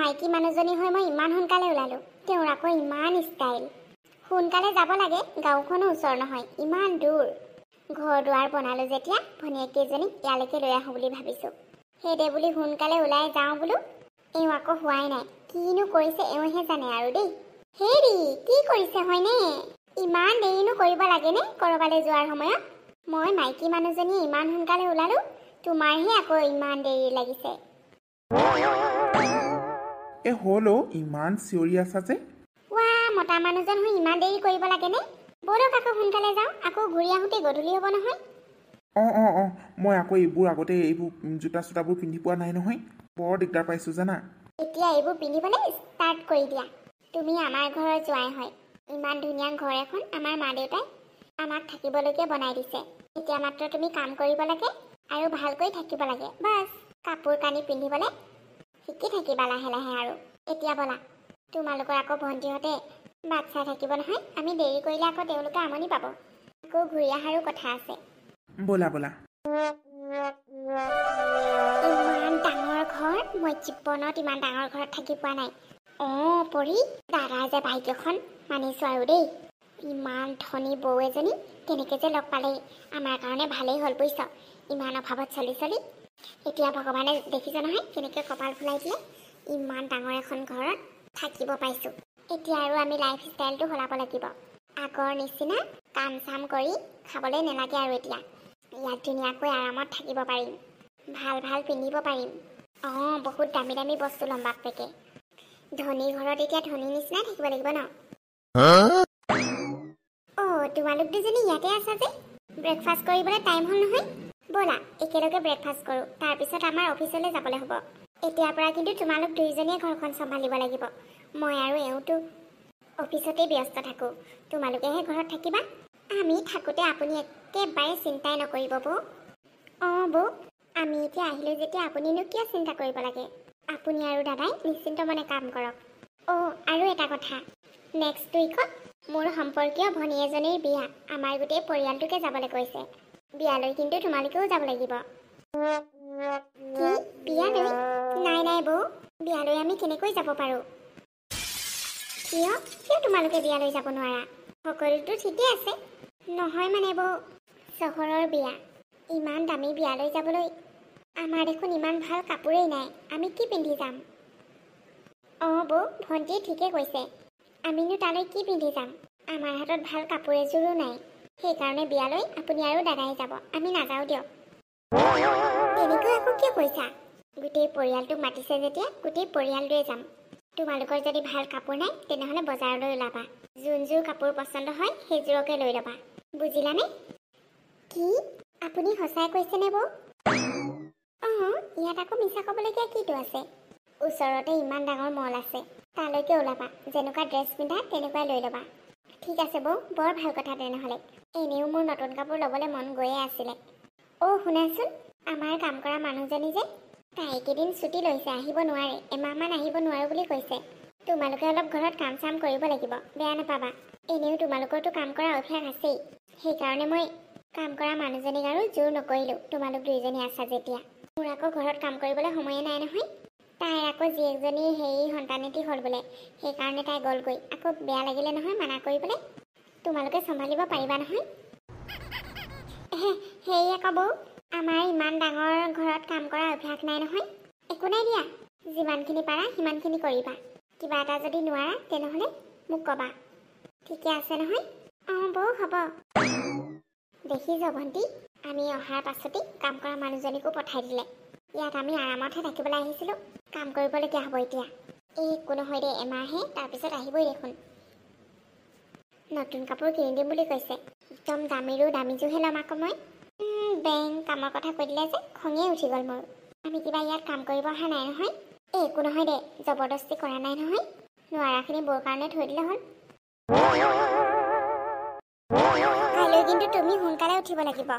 মাইকী মানুহজনী হৈ মই ইমান সোনকালে ওলালোঁ। তেওঁৰ আকৌ ইমান ষ্টাইল। সোনকালে যাব লাগে, গাঁওখনো ওচৰ নহয়, ইমান দূৰ। ঘৰ দুৱাৰ বনালোঁ যেতিয়া ভনীয়েককেইজনীক ইয়ালৈকে লৈ আহোঁ বুলি ভাবিছোঁ। সেইদে বুলি সোনকালে ওলাই যাওঁ বোলো। এওঁ আকৌ হোৱাই নাই। কিনো কৰিছে এওঁহে জানে আৰু দেই। হেৰি কি কৰিছে হয়নে? ইমান দেৰিনো কৰিব লাগেনে ক'ৰবালৈ যোৱাৰ সময়ত? মই মাইকী মানুহজনীয়ে ইমান সোনকালে ওলালোঁ, তোমাৰহে আকৌ ইমান দেৰি লাগিছে। হ'লো ইমান চিঞৰি আছা যে? ৱা মতা মানুহজন হৈ ইমান দেৰি কৰিব লাগেনে? ব'লক আকৌ সোনকালে যাওঁ, আকৌ ঘূৰি আহোঁতে গধূলি হ'ব নহয়। মই আকৌ এইবোৰ জোতা চোতাবোৰ পিন্ধি পোৱা নাই নহয়, বৰ দিগদাৰ পাইছোঁ জানা। এতিয়া এইবোৰ পিন্ধিবলৈ ষ্টাৰ্ট কৰি দিয়া। তুমি আমাৰ ঘৰৰ জোৱাই হয়। ইমান ধুনীয়া ঘৰ এখন আমাৰ মা দেউতাই আমাক থাকিবলৈকে বনাই দিছে। এতিয়া মাত্ৰ তুমি কাম কৰিব লাগে আৰু ভালকৈ থাকিব লাগে, বাছ। কাপোৰ কানি পিন্ধিবলৈ শিকি থাকিবা লাহে লাহে আৰু। এতিয়া ব'লা, তোমালোকৰ আকৌ ভণ্টিহঁতে বাট চাই থাকিব নহয়। আমি দেৰি কৰিলে আকৌ তেওঁলোকে আমনি পাব। আকৌ ঘূৰি অহাৰো কথা আছে। ব'লা ব'লা। ইমান ডাঙৰ ঘৰ, মই জীৱনত ইমান ডাঙৰ ঘৰত থাকি পোৱা নাই। পৰি দাদাৰ যে বাইক এখন মানিছোঁ আৰু দেই। ইমান ধনী বৌ এজনী কেনেকৈ যে লগ পালে, আমাৰ কাৰণে ভালেই হ'ল বুজিছ। ইমান অভাৱত চলি এতিয়া ভগৱানে দেখিছে নহয় কেনেকৈ কপাল ফুলাই দিলে। ইমান ডাঙৰ এখন ঘৰত থাকিব পাইছোঁ। এতিয়া আৰু আমি লাইফ ষ্টাইলটো সলাব লাগিব। আগৰ নিচিনা কাম চাম কৰি খাবলৈ নালাগে আৰু এতিয়া। ইয়াত ধুনীয়াকৈ আৰামত থাকিব পাৰিম, ভাল ভাল পিন্ধিব পাৰিম। বহুত দামী দামী বস্তু ল'ম বাপেকে। ধনী ঘৰত এতিয়া ধনী নিচিনাই থাকিব লাগিব ন। তোমালোক দুজনী ইয়াতে আছা যে? ব্ৰেকফাষ্ট কৰিবলৈ টাইম হ'ল নহয়। ব'লা একেলগে ব্ৰেকফাষ্ট কৰোঁ, তাৰপিছত আমাৰ অফিচলৈ যাবলৈ হ'ব। এতিয়াৰ পৰা কিন্তু তোমালোক দুইজনীয়ে ঘৰখন চম্ভালিব লাগিব। মই আৰু এওঁতো অফিচতেই ব্যস্ত থাকোঁ, তোমালোকেহে ঘৰত থাকিবা। আমি থাকোঁতে আপুনি একেবাৰে চিন্তাই নকৰিব বৌ। বৌ, আমি এতিয়া আহিলোঁ যেতিয়া আপুনিনো কিয় চিন্তা কৰিব লাগে? আপুনি আৰু দাদাই নিশ্চিন্ত মনে কাম কৰক। আৰু এটা কথা, নেক্সট উইকত মোৰ সম্পৰ্কীয় ভনী এজনীৰ বিয়া। আমাৰ গোটেই পৰিয়ালটোকে যাবলৈ কৈছে। বিয়ালৈ কিন্তু তোমালোকেও যাব লাগিব। কি বিয়ালৈ? নাই বৌ, বিয়ালৈ আমি কেনেকৈ যাব পাৰোঁ? কিয় তোমালোকে বিয়ালৈ যাব নোৱাৰা? সকলোতো ঠিকেই আছে। নহয় মানে বৌ, চহৰৰ বিয়া, ইমান দামী বিয়ালৈ যাবলৈ আমাৰ দেখোন ইমান ভাল কাপোৰেই নাই। আমি কি পিন্ধি যাম? বৌ, ভণ্টিয়ে ঠিকে কৈছে। আমিনো তালৈ কি পিন্ধি যাম? আমাৰ হাতত ভাল কাপোৰ এযোৰো নাই। সেইকাৰণে বিয়ালৈ আপুনি আৰু দাদাই যাব, আমি নাযাওঁ দিয়ক। তেনেকৈ আকৌ কিয় কৈছা? গোটেই পৰিয়ালটোক মাতিছে যেতিয়া গোটেই পৰিয়ালটোৱে যাম। তোমালোকৰ যদি ভাল কাপোৰ নাই তেনেহ'লে বজাৰলৈ ওলাবা। যোনযোৰ কাপোৰ পচন্দ হয় সেইযোৰকে লৈ ল'বা, বুজিলানে? কি আপুনি সঁচাই কৈছেনে বৌ? ইয়াত আকৌ মিছা ক'বলগীয়া কিটো আছে? ওচৰতে ইমান ডাঙৰ মল আছে, তালৈকে ওলাবা। যেনেকুৱা ড্ৰেছ পিন্ধা তেনেকুৱাই লৈ ল'বা। ঠিক আছে বৌ, বৰ ভাল কথা তেনেহ'লে। এনেও মোৰ নতুন কাপোৰ ল'বলৈ মন গৈয়ে আছিলে। শুনাচোন, আমাৰ কাম কৰা মানুহজনী যে, তাই এইকেইদিন ছুটি লৈছে, আহিব নোৱাৰে। এমাহমান আহিব নোৱাৰোঁ বুলি কৈছে। তোমালোকে অলপ ঘৰত কাম চাম কৰিব লাগিব, বেয়া নাপাবা। এনেও তোমালোকৰতো কাম কৰা অভ্যাস আছেই। সেইকাৰণে মই কাম কৰা মানুহজনীক আৰু জোৰ নকৰিলোঁ, তোমালোক দুইজনী আছা যেতিয়া। মোৰ আকৌ ঘৰত কাম কৰিবলৈ সময়ে নাই নহয়। তাইৰ আকৌ জীয়েকজনীৰ সন্তানেতি হ'ল বোলে, সেইকাৰণে তাই গ'লগৈ। আকৌ বেয়া লাগিলে নহয় মানা কৰিবলৈ। তোমালোকে চম্ভালিব পাৰিবা নহয়? আকৌ বৌ, আমাৰ ইমান ডাঙৰ ঘৰত কাম কৰা অভ্যাস নাই নহয়। একো নাই দিয়া, যিমানখিনি পাৰা সিমানখিনি কৰিবা। কিবা এটা যদি নোৱাৰা তেনেহ'লে মোক ক'বা। ঠিকে আছে নহয়? বৌ হ'ব। দেখিছ ভণ্টি, আমি অহাৰ পাছতেই কাম কৰা মানুহজনীকো পঠাই দিলে। ইয়াত আমি আৰামতহে থাকিবলৈ আহিছিলোঁ, কাম কৰিবলগীয়া হ'ব এতিয়া। একো নহয় দে, এমাহহে, তাৰপিছত আহিবই দেখোন। নতুন কাপোৰ কিনি দিম বুলি কৈছে। একদম দামীৰো দামীযোৰহে ল'ম আকৌ মই। বেংক কামৰ কথা কৈ দিলে যে খঙেই উঠি গ'ল মোৰ। আমি কিবা ইয়াত কাম কৰিব অহা নাই নহয়। একো নহয় দে, জবৰদস্তি কৰা নাই নহয়। নোৱাৰাখিনি বৰ কাৰণে থৈ দিলে হ'ল। কাইলৈ কিন্তু তুমি সোনকালে উঠিব লাগিব।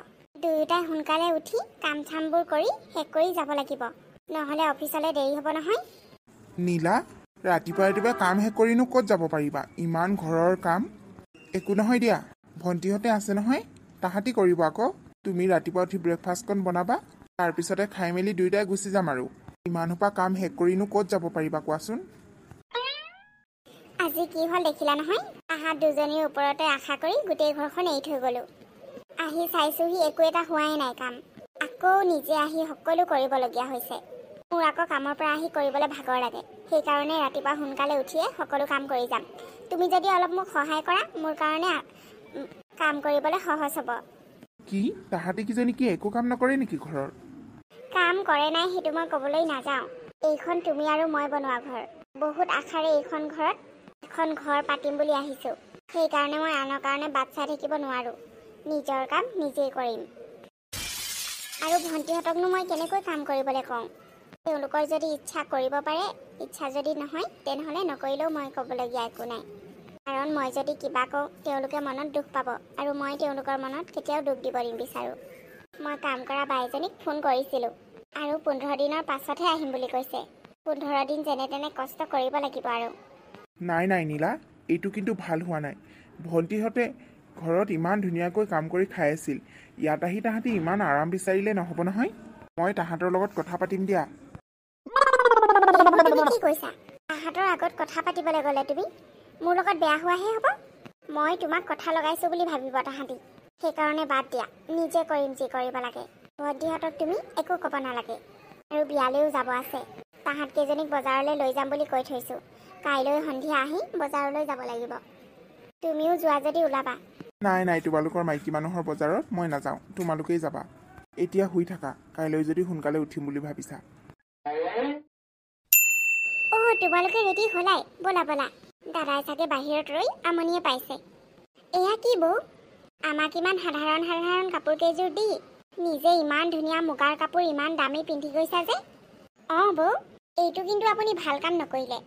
দুয়োটাই সোনকালে উঠি কাম চামবোৰ কৰি শেষ কৰি যাব লাগিব, নহ'লে অফিচলৈ দেৰি হ'ব নহয়। নীলা, ৰাতিপুৱা কাম শেষ কৰিনো ক'ত যাব পাৰিবা? ইমান ঘৰৰ কাম। একো নহয় দিয়া, ভণ্টিহঁতে আছে নহয়, তাহাঁতি কৰিব আকৌ। তুমি ৰাতিপুৱা উঠি ব্ৰেকফাষ্টকণ বনাবা, তাৰপিছতে খাই মেলি দুয়োটাই গুচি যাম আৰু। ইমান সোপা কাম শেষ কৰিনো ক'ত যাব পাৰিবা কোৱাচোন? আজি কি হ'ল দেখিলা নহয়? আহা দুজনীৰ ওপৰতে আশা কৰি গোটেই ঘৰখন এৰি থৈ গ'লো। আহি চাইছোহি একো এটা হোৱাই নাই কাম। আকৌ নিজে আহি সকলো কৰিবলগীয়া হৈছে। মোৰ আকৌ কামৰ পৰা আহি কৰিবলৈ ভাগৰ লাগে। সেইকাৰণে ৰাতিপুৱা সোনকালে উঠিয়ে সকলো কাম কৰি যাম। তুমি যদি অলপ মোক সহায় কৰা মোৰ কাৰণে কাম কৰিবলৈ সহজ হ'ব। কি তাহাঁতি কিজনী কি একো কাম নকৰে নেকি ঘৰৰ? কাম কৰে নাই সেইটো মই ক'বলৈ নাযাওঁ। এইখন তুমি আৰু মই বনোৱা ঘৰ। বহুত আশাৰে এইখন ঘৰত এখন ঘৰ পাতিম বুলি আহিছোঁ। সেইকাৰণে মই আনৰ কাৰণে বাট চাই থাকিব নোৱাৰোঁ। নিজৰ কাম নিজেই কৰিম। আৰু ভণ্টিহঁতকনো মই কেনেকৈ কাম কৰিবলৈ কওঁ? তেওঁলোকৰ যদি ইচ্ছা কৰিব পাৰে, ইচ্ছা যদি নহয় তেনেহ'লে নকৰিলেও মই ক'বলগীয়া একো নাই। কাৰণ মই যদি কিবা কওঁ তেওঁলোকে মনত দুখ পাব আৰু মই তেওঁলোকৰ মনত কেতিয়াও দুখ দিব নিবিচাৰোঁ। মই কাম কৰা বাইজনীক ফোন কৰিছিলোঁ আৰু 15 দিনৰ পাছতহে আহিম বুলি কৈছে। 15 দিন যেনে তেনে কষ্ট কৰিব লাগিব আৰু। নাই নাই নীলা, এইটো কিন্তু ভাল হোৱা নাই। ভণ্টিহঁতে ঘৰত ইমান ধুনীয়াকৈ কাম কৰি খাই আছিল। ইয়াত আহি তাহাঁতি ইমান আৰাম বিচাৰিলে নহ'ব নহয়। মই তাহাঁতৰ লগত কথা পাতিম দিয়া। তুমি কি কৈছা? তাহাঁতৰ আগত কথা পাতিবলৈ গ'লে তুমি মোৰ লগত বেয়া হোৱাহে হ'ব। মই তোমাক কথা লগাইছোঁ বুলি ভাবিব তাহাঁতি। সেইকাৰণে বাদ দিয়া, নিজে কৰিম যি কৰিব লাগে। ভণ্টিহঁতক তুমি একো ক'ব নালাগে। আৰু বিয়ালৈও যাব আছে। তাহাঁত কেইজনীক বজাৰলৈ লৈ যাম বুলি কৈ থৈছোঁ। কাইলৈ সন্ধিয়া আহি বজাৰলৈ যাব লাগিব। তুমিও যোৱা যদি ওলাবা। নাই নাই, তোমালোকৰ মাইকী মানুহৰ বজাৰত মই নাযাওঁ, তোমালোকেই যাবা। এতিয়া শুই থাকা, কাইলৈ যদি সোনকালে উঠিম বুলি ভাবিছা। তোমালোকে ৰেডি হ'লাই? ব'লা ব'লা। দাদাই চাগে বাহিৰত ৰৈ আমনিয়ে পাইছে। এয়া কি বৌ? আমাক ইমান সাধাৰণ সাধাৰণ কাপোৰ কেইযোৰ দি নিজে ইমান ধুনীয়া মুগাৰ কাপোৰ ইমান দামী পিন্ধি গৈছা যে? অঁ বৌ, এইটো কিন্তু আপুনি ভাল কাম নকৰিলে।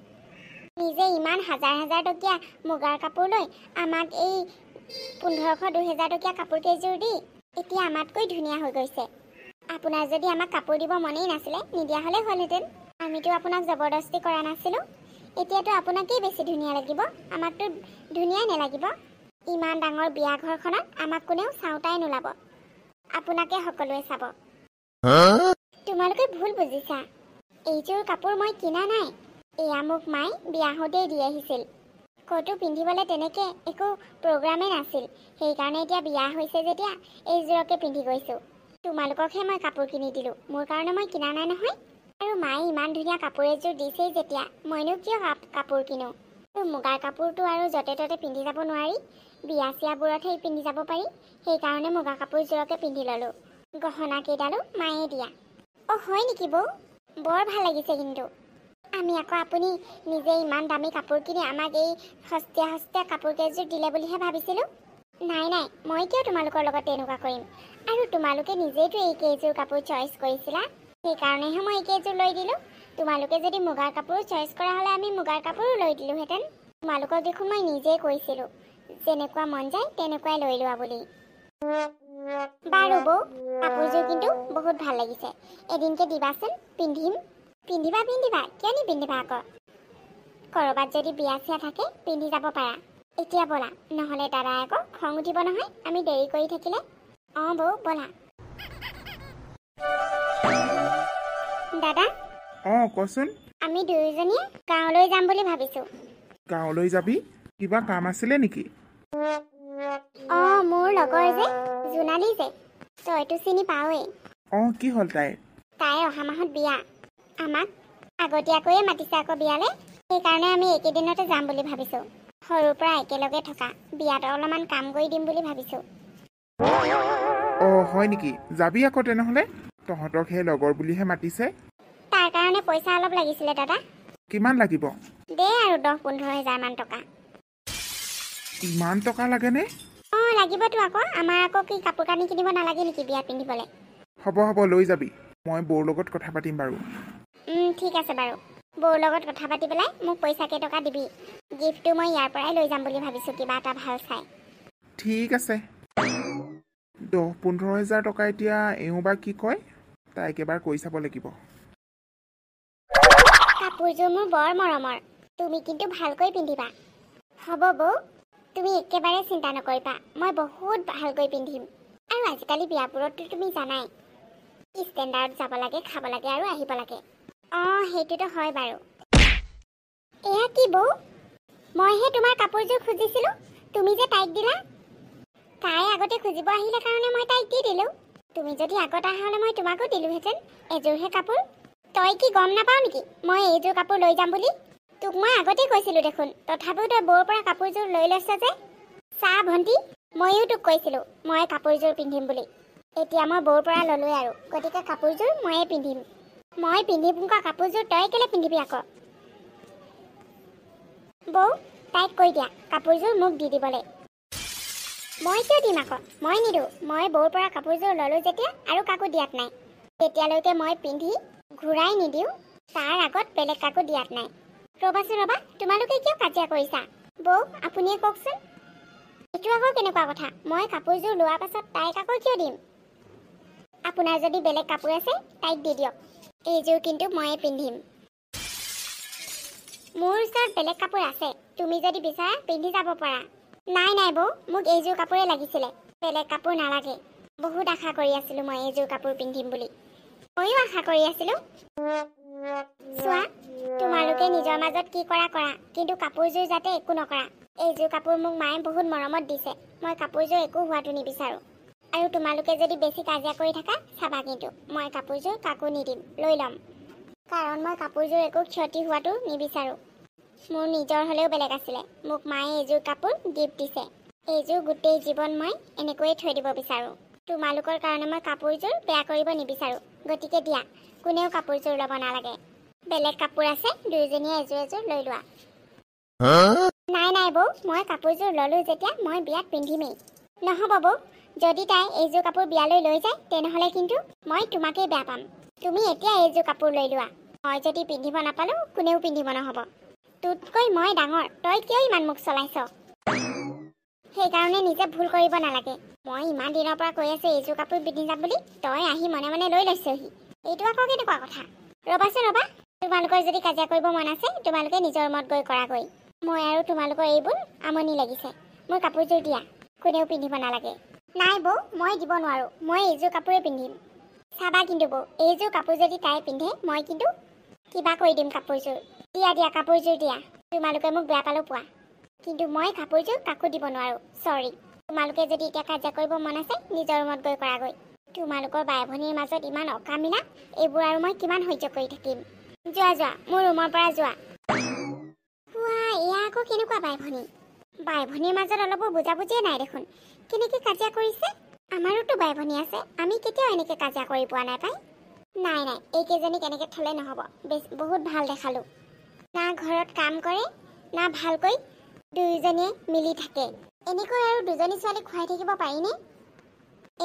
নিজে ইমান হাজাৰ হাজাৰ টকীয়া মুগাৰ কাপোৰ লৈ আমাক এই 1500-2000 টকীয়া কাপোৰ কেইযোৰ দি এতিয়া আমাতকৈ ধুনীয়া হৈ গৈছে। আপোনাৰ যদি আমাক কাপোৰ দিব মনেই নাছিলে নিদিয়া হ'লে হ'লহেঁতেন। আমিতো আপোনাক জবৰদস্তি কৰা নাছিলোঁ। এতিয়াতো আপোনাকেই বেছি ধুনীয়া লাগিব, আমাকতো ধুনীয়াই নালাগিব। ইমান ডাঙৰ বিয়া ঘৰখনত আমাক কোনেও চাওঁতাই নোলাব। আপোনাকে সকলোৱে চাব। তোমালোকে ভুল বুজিছা। এইযোৰ কাপোৰ মই কিনা নাই। এয়া মোক মায়ে বিয়া হওঁতেই দি আহিছিল। ক'তো পিন্ধিবলৈ তেনেকৈ একো প্ৰগ্ৰামেই নাছিল। সেইকাৰণে এতিয়া বিয়া হৈছে যেতিয়া এইযোৰকে পিন্ধি গৈছোঁ। তোমালোককহে মই কাপোৰ কিনি দিলোঁ, মোৰ কাৰণে মই কিনা নাই নহয়। আৰু মায়ে ইমান ধুনীয়া কাপোৰ এযোৰ দিছেই যেতিয়া মইনো কিয় কাপোৰ কিনো? আৰু মুগাৰ কাপোৰটো আৰু য'তে ত'তে পিন্ধি যাব নোৱাৰি, বিয়া চিয়াবোৰতহে পিন্ধি যাব পাৰি। সেইকাৰণে মুগা কাপোৰযোৰকে পিন্ধি ল'লোঁ। গহনা কেইডালো মায়ে দিয়া। অঁ হয় নেকি বৌ? বৰ ভাল লাগিছে কিন্তু। আমি আকৌ আপুনি নিজে ইমান দামী কাপোৰ কিনি আমাক এই সস্তীয়া সস্তীয়া কাপোৰ কেইযোৰ দিলে বুলিহে ভাবিছিলোঁ। নাই নাই, মই কিয় তোমালোকৰ লগত তেনেকুৱা কৰিম? আৰু তোমালোকে নিজেইতো এইকেইযোৰ কাপোৰ চইচ কৰিছিলা, সেইকাৰণেহে মই এইকেইযোৰ লৈ দিলোঁ। তোমালোকে যদি মুগাৰ কাপোৰ চইচ কৰা হ'লে আমি মুগাৰ কাপোৰো লৈ দিলোঁহেঁতেন। তোমালোকক দেখোন মই নিজেই কৈছিলোঁ যেনেকুৱা মন যায় তেনেকুৱাই লৈ লোৱা বুলি। বাৰু বৌ, কাপোৰযোৰ কিন্তু বহুত ভাল লাগিছে। এদিনকে দিবাচোন, পিন্ধিম। পিন্ধিবা পিন্ধিবা, কিয় নিপিন্ধিবা আকৌ? ক'ৰবাত যদি বিয়া চিয়া থাকে পিন্ধি যাব পাৰা। এতিয়া ব'লা, নহ'লে দাদাই আকৌ খং উঠিব নহয় আমি দেৰি কৰি থাকিলে। অঁ বৌ ব'লা। দাদা, অঁ কচোন। আমি দুয়োজনীয়ে গাঁৱলৈ যাম বুলি ভাবিছোঁ। গাঁৱলৈ যাবি? কিবা কাম আছিলে নেকি? অঁ মোৰ লগৰ যে জোনালী যে, তইতো চিনি পাওঁৱেই। অঁ কি হ'ল তাইৰ? তাই অহা মাহত বিয়া। আমাক আগতীয়াকৈয়ে মাতিছে আকৌ বিয়ালৈ। সেইকাৰণে আমি এইকেইদিনতে যাম বুলি ভাবিছোঁ। সৰুৰ পৰা একেলগে থকা, বিয়াত অলপমান কাম কৰি দিম বুলি ভাবিছোঁ। অঁ হয় নেকি? যাবি আকৌ তেনেহ'লে। তহঁতক সেই লগৰ বুলিহে মাতিছে। তাৰ কাৰণে পইচা অলপ লাগিছিলে দাদা। কিমান লাগিব? দে আৰু 10-15 হাজাৰমান টকা। ইমান টকা লাগেনে? অঁ লাগিবতো আকৌ। আমাৰ আকৌ কি কাপোৰ কানি কিনিব নালাগে নেকি বিয়াত পিন্ধিবলৈ? হ'ব হ'ব, লৈ যাবি। মই বৌৰ লগত কথা পাতিম বাৰু। ঠিক আছে বাৰু। বৌৰ লগত কথা পাতি পেলাই মোক পইচা কেইটকা দিবি। গিফ্টটো মই ইয়াৰ পৰাই লৈ যাম বুলি ভাবিছোঁ, কিবা এটা ভাল চাই। ঠিক আছে। 10-15 হাজাৰ টকা এতিয়া এওঁ বা কি কয়, তাইক এবাৰ কৈ চাব লাগিব। কাপোৰযোৰ মোৰ বৰ মৰমৰ, তুমি কিন্তু ভালকৈ পিন্ধিবা। হ'ব বৌ, তুমি একেবাৰে চিন্তা নকৰিবা, মই বহুত ভালকৈ পিন্ধিম। আৰু আজিকালি বিয়াবোৰততো তুমি জানাই ষ্টেণ্ডাৰ্ডত যাব লাগে, খাব লাগে আৰু আহিব লাগে। অঁ সেইটোতো হয় বাৰু। এয়া কি বৌ, মইহে তোমাৰ কাপোৰযোৰ খুজিছিলোঁ, তুমি যে তাইক দিলা। তাই আগতে খুজিব আহিলে কাৰণে মই তাইক দি দিলোঁ। তুমি যদি আগত অহা হ'লে মই তোমাকো দিলোঁহেঁতেন এযোৰহে কাপোৰ। তই কি গম নাপাওঁ নেকি মই এইযোৰ কাপোৰ লৈ যাম বুলি? তোক মই আগতেই কৈছিলোঁ দেখোন, তথাপিও তই বৌৰ পৰা কাপোৰযোৰ লৈ লৈছ যে। চা ভণ্টি, ময়ো তোক কৈছিলোঁ মই কাপোৰযোৰ পিন্ধিম বুলি। এতিয়া মই বৌৰ পৰা ল'লোৱে আৰু, গতিকে কাপোৰযোৰ ময়ে পিন্ধিম। মই পিন্ধিম কোৱা কাপোৰযোৰ তই কেলৈ পিন্ধিবি আকৌ? বৌ, তাইক কৈ দিয়া কাপোৰযোৰ মোক দি দিবলৈ। মই কিয় দিম আকৌ? মই নিদিওঁ। মই বৌৰ পৰা কাপোৰযোৰ ল'লোঁ যেতিয়া আৰু কাকো দিয়াত নাই। তেতিয়ালৈকে মই পিন্ধি ঘূৰাই নিদিওঁ, তাৰ আগত বেলেগ কাকো দিয়াত নাই। ৰ'বাচোন ৰ'বা, তোমালোকে কিয় কাজিয়া কৰিছা? বৌ, আপুনিয়ে কওকচোন। এইটো আকৌ কেনেকুৱা কথা? মই কাপোৰযোৰ লোৱাৰ পাছত তাইক আকৌ কিয় দিম? আপোনাৰ যদি বেলেগ কাপোৰ আছে তাইক দি দিয়ক, এইযোৰ কিন্তু ময়ে পিন্ধিম। মোৰ ওচৰত বেলেগ কাপোৰ আছে, তুমি যদি বিচাৰা পিন্ধি যাব পাৰা। নাই নাই বৌ, মোক এইযোৰ কাপোৰে লাগিছিলে, বেলেগ কাপোৰ নালাগে। বহুত আশা কৰি আছিলোঁ মই এইযোৰ কাপোৰ পিন্ধিম বুলি। ময়ো আশা কৰি আছিলোঁ। চোৱা, তোমালোকে নিজৰ মাজত কি কৰা কৰা, কিন্তু কাপোৰযোৰ যাতে একো নকৰা। এইযোৰ কাপোৰ মোক মায়ে বহুত মৰমত দিছে, মই কাপোৰযোৰ একো হোৱাটো নিবিচাৰোঁ। আৰু তোমালোকে যদি বেছি কাজিয়া কৰি থাকা চাবা কিন্তু মই কাপোৰযোৰ কাকো নিদিম, লৈ ল'ম। কাৰণ মই কাপোৰযোৰ একো ক্ষতি হোৱাটো নিবিচাৰোঁ। মোৰ নিজৰ হ'লেও বেলেগ আছিলে, মোক মায়ে এইযোৰ কাপোৰ গিফ্ট দিছে। এইযোৰ গোটেই জীৱন মই এনেকৈয়ে থৈ দিব বিচাৰোঁ। তোমালোকৰ কাৰণে মই কাপোৰযোৰ বেয়া কৰিব নিবিচাৰোঁ, গতিকে দিয়া, কোনেও কাপোৰযোৰ ল'ব নালাগে। বেলেগ কাপোৰ আছে, দুয়োজনীয়ে এযোৰ এযোৰ লৈ লোৱা। নাই নাই বৌ, মই কাপোৰযোৰ ল'লোঁ যেতিয়া মই বিয়াত পিন্ধিমেই। নহ'ব বৌ, যদি তাই এইযোৰ কাপোৰ বিয়ালৈ লৈ যায় তেনেহ'লে কিন্তু মই তোমাকেই বেয়া পাম। তুমি এতিয়া এইযোৰ কাপোৰ লৈ লোৱা। মই যদি পিন্ধিব নাপালোঁ কোনেও পিন্ধিব নহ'ব। তোতকৈ মই ডাঙৰ, তই কিয় ইমান মোক চলাইছ? সেইকাৰণে নিজে ভুল কৰিব নালাগে। মই ইমান দিনৰ পৰা কৈ আছোঁ এইযোৰ কাপোৰ পিন্ধি যাম বুলি, তই আহি মনে মনে লৈ লৈছহি। এইটো আকৌ কেনেকুৱা কথা? ৰ'বাচোন ৰ'বা, তোমালোকৰ যদি কাজিয়া কৰিব মন আছে তোমালোকে নিজৰ মত গৈ কৰাগৈ। মই আৰু তোমালোকৰ এইবোৰ আমনি লাগিছে। মোৰ কাপোৰযোৰ দিয়া, কোনেও পিন্ধিব নালাগে। নাই বৌ, মই দিব নোৱাৰোঁ, মই এইযোৰ কাপোৰে পিন্ধিম। চাবা কিন্তু বৌ, এইযোৰ কাপোৰ যদি তাই পিন্ধে মই কিন্তু কিবা কৰি দিম কাপোৰযোৰ। দিয়া দিয়া, কাপোৰযোৰ দিয়া। তোমালোকে মোক বেয়া পালেও পোৱা, কিন্তু মই কাপোৰযোৰ কাকো দিব নোৱাৰোঁ, চৰি। তোমালোকে যদি এতিয়া কাজিয়া কৰিব মন আছে নিজৰ ৰুমত গৈ কৰাগৈ। তোমালোকৰ বাই ভনীৰ মাজত ইমান অকামিলা, এইবোৰ আৰু মই কিমান সহ্য কৰি থাকিম। যোৱা যোৱা, মোৰ ৰুমৰ পৰা যোৱা। এয়া আকৌ কেনেকুৱা বাই ভনী? বাই ভনীৰ মাজত অলপো বুজাবুজিয়ে নাই দেখোন, কেনেকৈ কাজিয়া কৰিছে। আমাৰোতো বাই ভনী আছে, আমি কেতিয়াও এনেকৈ কাজিয়া কৰি পোৱা নাই পাই। নাই নাই, এইকেইজনীক এনেকৈ থ'লে নহ'ব, বহুত ভাল দেখালোঁ। না ঘৰত কাম কৰে, না ভালকৈ দুয়োজনীয়ে মিলি থাকে। এনেকৈ আৰু দুজনী ছোৱালীক খুৱাই থাকিব পাৰিনে?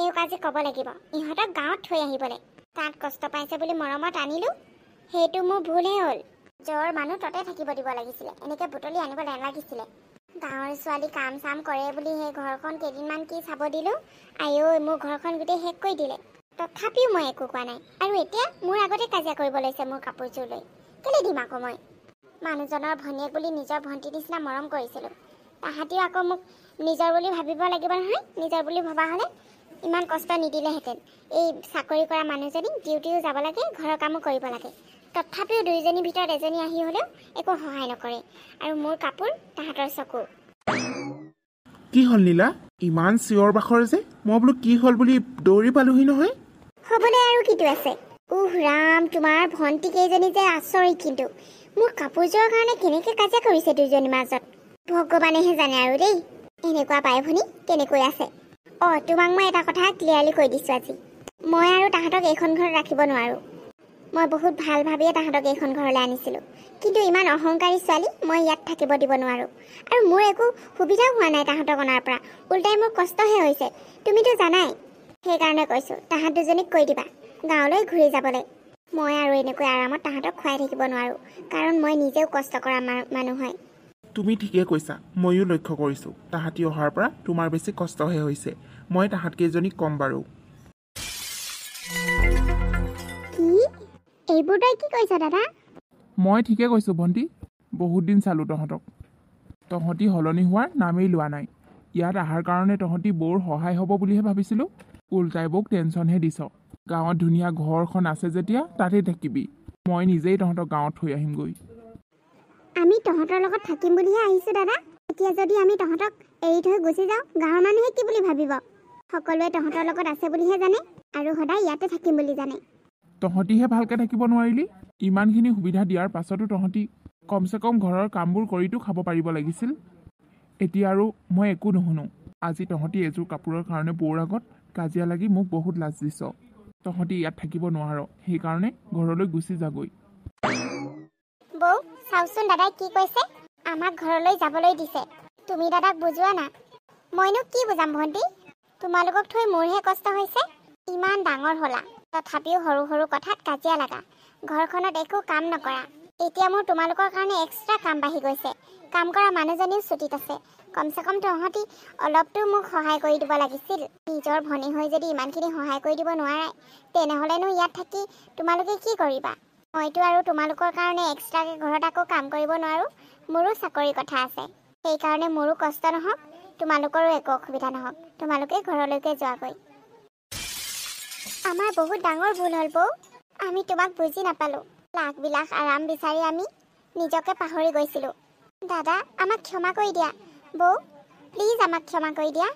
এওঁক আজি ক'ব লাগিব ইহঁতক গাঁৱত থৈ আহিবলৈ। তাত কষ্ট পাইছে বুলি মৰমত আনিলোঁ, সেইটো মোৰ ভুলহে হ'ল। জ্বৰ মানুহ ততে থাকিব দিব লাগিছিলে, এনেকৈ বুটলি আনিব নালাগিছিলে। গাঁৱৰ ছোৱালী কাম চাম কৰে বুলি সেই ঘৰখন কেইদিনমান কি চাব দিলোঁ, আইও মোৰ ঘৰখন গোটেই শেষ কৰি দিলে। তথাপিও মই একো কোৱা নাই, আৰু এতিয়া মোৰ আগতে কাজিয়া কৰিব লৈছে মোৰ কাপোৰযোৰ লৈ। কেলৈ দিম আকৌ মই? মানুহজনৰ ভনীয়েক বুলি নিজৰ ভণ্টিৰ নিচিনা মৰম কৰিছিলোঁ, তাহাঁতিও আকৌ মোক নিজৰ বুলি ভাবিব লাগিব নহয়। নিজৰ বুলি ভবা হ'লে ইমান কষ্ট নিদিলেহেঁতেন। এই চাকৰি কৰা মানুহজনী ডিউটিও যাব লাগে, ঘৰৰ কামো কৰিব লাগে, তথাপিও দুয়োজনীৰ ভিতৰত এজনী আহি হ'লেও একো সহায় নকৰে, আৰু মোৰ কাপোৰ তাহাঁতৰ চকু। কি হ'ল নীলা, ইমান চিঞৰ বাখৰ যে? মই বোলো কি হ'ল বুলি দৌৰি পালোহি নহয়। হ'বলৈ আৰু কিটো আছে? ৰাম, তোমাৰ ভণ্টি কেইজনী যে আচৰিত কিন্তু। মোৰ কাপোৰযোৰৰ কাৰণে কেনেকৈ কাজিয়া কৰিছে দুইজনীৰ মাজত, ভগৱানেহে জানে আৰু দেই। এনেকুৱা বাই ভনী কেনেকৈ আছে? তোমাক মই এটা কথা ক্লিয়াৰলি কৈ দিছোঁ আজি, মই আৰু তাহাঁতক এইখন ঘৰত ৰাখিব নোৱাৰোঁ। মই বহুত ভাল ভাবিয়ে তাহাঁতক এইখন ঘৰলৈ আনিছিলোঁ, কিন্তু ইমান অহংকাৰী ছোৱালী মই ইয়াত থাকিব দিব নোৱাৰোঁ। আৰু মোৰ একো সুবিধাও হোৱা নাই তাহাঁতক অনাৰ পৰা, উল্টাই মোৰ কষ্টহে হৈছে, তুমিতো জানাই। সেইকাৰণে কৈছোঁ তাহাঁত দুজনীক কৈ দিবা গাঁৱলৈ ঘূৰি যাবলৈ। মই আৰু এনেকৈ আৰামত তাহাঁতক খুৱাই থাকিব নোৱাৰোঁ, কাৰণ মই নিজেও কষ্ট কৰা মানুহ হয়। তুমি ঠিকে কৈছা, ময়ো লক্ষ্য কৰিছোঁ তাহাঁতি অহাৰ পৰা তোমাৰ বেছি কষ্টহে হৈছে। মই তাহাঁতকেইজনীক ক'ম বাৰু। এইবোৰ তই কি কৈছ দাদা? মই ঠিকে কৈছোঁ ভণ্টি, বহুত দিন চালোঁ তহঁতক, তহঁতি সলনি হোৱাৰ নামেই লোৱা নাই। ইয়াত অহাৰ কাৰণে তহঁতি বৰ সহায় হ'ব বুলিহে ভাবিছিলোঁ, উল্টাই বৌক টেনশ্যনহে দিছ। গাঁৱত ধুনীয়া ঘৰখন আছে যেতিয়া তাতেই থাকিবি, মই নিজেই তহঁতক গাঁৱত থৈ আহিমগৈ। আমি তহঁতৰ লগত থাকিম বুলিহে আহিছোঁ দাদা। এতিয়া যদি আমি তহঁতক এৰি থৈ গুচি যাওঁ, গাঁৱৰ মানুহে কি বুলি ভাবিব? সকলোৱে তহঁতৰ লগত আছে বুলিহে জানে আৰু সদায় ইয়াতে থাকিম বুলি জানে। তহঁতিহে ভালকৈ থাকিব নোৱাৰিলি। ইমানখিনি সুবিধা দিয়াৰ পাছতো তহঁতি কমচে কম ঘৰৰ কামবোৰ কৰিতো খাব পাৰিব লাগিছিল। এতিয়া আৰু মই একো নুশুনো। আজি তহঁতি এযোৰ কাপোৰৰ কাৰণে বৌৰ আগত কাজিয়া লাগি মোক বহুত লাজ দিছ। তহঁতি ইয়াত থাকিব নোৱাৰ, সেইকাৰণে ঘৰলৈ গুচি যাগৈ। বৌ চাওচোন দাদাই কি কৈছে। আমাক ঘৰলৈ যাবলৈ দিছে। তুমি দাদাক বুজোৱা না। মইনো কি বুজাম ভণ্টি? তোমালোকক থৈ মোৰহে কষ্ট হৈছে। ইমান ডাঙৰ হ'লা, তথাপিও সৰু সৰু কথাত কাজিয়া লাগা, ঘৰখনত একো কাম নকৰা। এতিয়া মোৰ তোমালোকৰ কাৰণে এক্সট্ৰা কাম বাঢ়ি গৈছে। কাম কৰা মানুহজনীও ছুটীত আছে। কমচে কম তহঁতি অলপতো মোক সহায় কৰি দিব লাগিছিল। নিজৰ ভনী হৈ যদি ইমানখিনি সহায় কৰি দিব নোৱাৰাই, তেনেহ'লেনো ইয়াত থাকি তোমালোকে কি কৰিবা? মইতো আৰু তোমালোকৰ কাৰণে এক্সট্ৰাকৈ ঘৰত আকৌ কাম কৰিব নোৱাৰোঁ। মোৰো চাকৰিৰ কথা আছে। সেইকাৰণে মোৰো কষ্ট নহওক, তোমালোকৰো একো অসুবিধা নহওক। তোমালোকে ঘৰলৈকে যোৱাগৈ। আমাৰ বহুত ডাঙৰ ভুল হ'ল বৌ। আমি তোমাক বুজি নাপালোঁ। লাখবিলাক আৰাম বিচাৰি আমি নিজকে পাহৰি গৈছিলোঁ। দাদা আমাক ক্ষমা কৰি দিয়া। বৌ প্লিজ আমাক ক্ষমা কৰি দিয়া।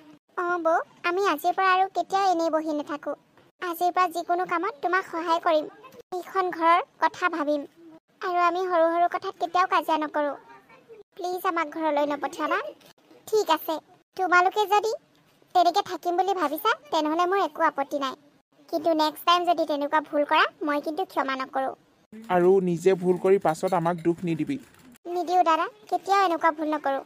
অঁ বৌ, আমি আজিৰ পৰা আৰু কেতিয়াও এনেই বহি নাথাকোঁ। আজিৰ পৰা যিকোনো কামত তোমাক সহায় কৰিম। এইখন ঘৰৰ কথা ভাবিম আৰু আমি সৰু সৰু কথাত কেতিয়াও কাজিয়া নকৰোঁ। প্লিজ আমাক ঘৰলৈ নপঠিয়াবা। ঠিক আছে, তোমালোকে যদি তেনেকৈ থাকিম বুলি ভাবিছা, তেনেহ'লে মোৰ একো আপত্তি নাই। কিন্তু নেক্সট টাইম যদি তেনেকুৱা ভুল কৰা, মই কিন্তু ক্ষমা নকৰোঁ। আৰু নিজে ভুল কৰি পাছত আমাক দুখ নিদিবি। নিদিওঁ দাদা, কেতিয়াও এনেকুৱা ভুল নকৰোঁ।